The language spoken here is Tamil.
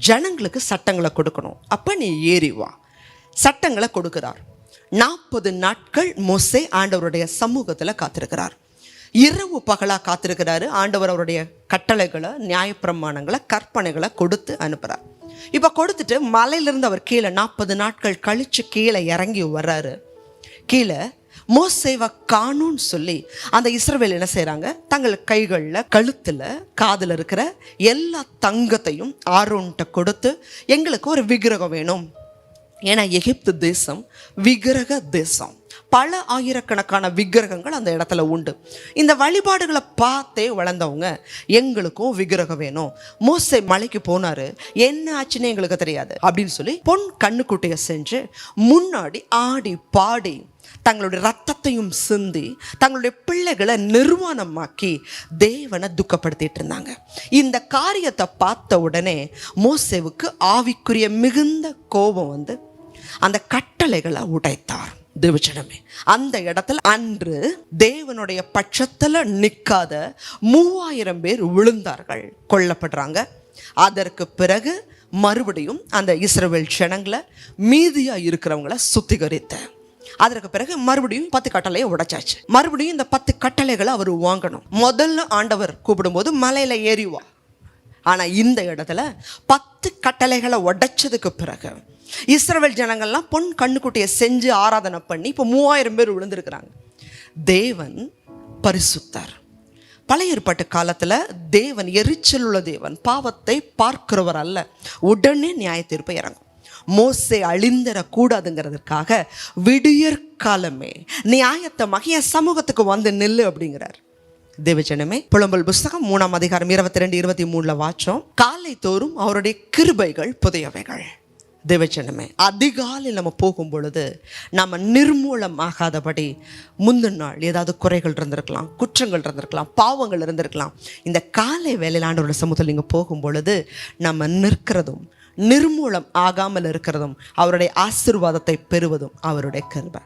ஜனங்களுக்கு சட்டங்களை கொடுக்கணும். அப்போ நீ ஏறி வா. சட்டங்களை கொடுக்கிறார். 40 நாட்கள் மோசே ஆண்டவருடைய சமூகத்தில் காத்திருக்கிறார். இரவு பகலாக காத்திருக்கிறாரு. ஆண்டவர் அவருடைய கட்டளைகளை, நியாயப்பிரமாணங்களை, கற்பனைகளை கொடுத்து அனுப்புகிறார். இப்போ கொடுத்துட்டு மலையிலிருந்து அவர் கீழே 40 நாட்கள் கழித்து கீழே இறங்கி வர்றாரு. கீழே மோசேவை காணும்னு சொல்லி அந்த இஸ்ரவேல் என்ன செய்கிறாங்க, தங்கள் கைகளில், கழுத்தில், காதில் இருக்கிற எல்லா தங்கத்தையும் ஆரோன்கிட்ட கொடுத்து, எங்களுக்கு ஒரு விக்கிரகம் வேணும். ஏன்னா எகிப்து தேசம் விக்கிரக தேசம். பல ஆயிரக்கணக்கான விக்கிரகங்கள் அந்த இடத்துல உண்டு. இந்த வழிபாடுகளை பார்த்தே வளர்ந்தவங்க, எங்களுக்கும் விக்கிரகம் வேணும். மோசே மலைக்கு போனாரு, என்ன ஆச்சுன்னு எங்களுக்கு தெரியாது அப்படின்னு சொல்லி பொன் கண்ணுக்குட்டியை செஞ்சு முன்னாடி ஆடி பாடி தங்களுடைய ரத்தத்தையும் சிந்தி தங்களுடைய பிள்ளைகளை நிர்வாணமாக்கி தேவனை துக்கப்படுத்திட்டு இருந்தாங்க. இந்த காரியத்தை பார்த்த உடனே மோசேவுக்கு ஆவிக்குரிய மிகுந்த கோபம் வந்து அந்த கட்டளைகளை உடைத்தார். தேவஜனமே, அந்த இடத்துல அன்று தேவனுடைய பட்சத்துல நிற்காத 3000 பேர் விழுந்தார்கள், கொல்லப்படுறாங்க. அதற்கு பிறகு மறுபடியும் அந்த இஸ்ரவேல் ஜனங்களை, மீதியா இருக்கிறவங்களை சுத்திகரித்த அதற்கு பிறகு மறுபடியும் 10 கட்டளையை உடைச்சாச்சு. மறுபடியும் இந்த 10 கட்டளைகளை அவர் வாங்கணும். முதல்ல ஆண்டவர் கூப்பிடும்போது மலையில ஏறிவா. ஆனா இந்த இடத்துல 10 கட்டளைகளை உடைச்சதுக்கு பிறகு இஸ்ரவேல் ஜனங்கள்லாம் பொன் கண்ணுக்குட்டியை செஞ்சு ஆராதனை பண்ணி இப்போ 3000 பேர் விழுந்திருக்கிறாங்க. தேவன் பரிசுத்தர். பழைய ஏற்பாட்டு காலத்தில் தேவன் எரிச்சல் உள்ள தேவன், பாவத்தை பார்க்கிறவர் அல்ல. உடனே நியாய தீர்ப்பை இறங்கும். மோசே அழிந்தரக்கூடாதுங்கிறதுக்காக விடியற்காலமே நியாயத்தை மகிய சமூகத்துக்கு வந்து நில்லு அப்படிங்கிறார். தேவஜனமே, புலம்பல் புஸ்தகம் 3ஆம் அதிகாரம் 22, 23 வாச்சோம். காலை தோறும் அவருடைய கிருபைகள் புதியவைகள். தேவஜனமே, அதிகாலையில் நம்ம போகும் பொழுது நம்ம நிர்மூலம் ஆகாதபடி முந்தின நாள் ஏதாவது குறைகள் இருந்திருக்கலாம், குற்றங்கள் இருந்திருக்கலாம், பாவங்கள் இருந்திருக்கலாம். இந்த காலை வேளையில் ஆண்டவருடைய சமூகத்தில் நீங்கள் போகும் பொழுது நம்ம நிற்கிறதும் நிர்மூலம் ஆகாமல் இருக்கிறதும் அவருடைய ஆசீர்வாதத்தை பெறுவதும் அவருடைய கிருபை.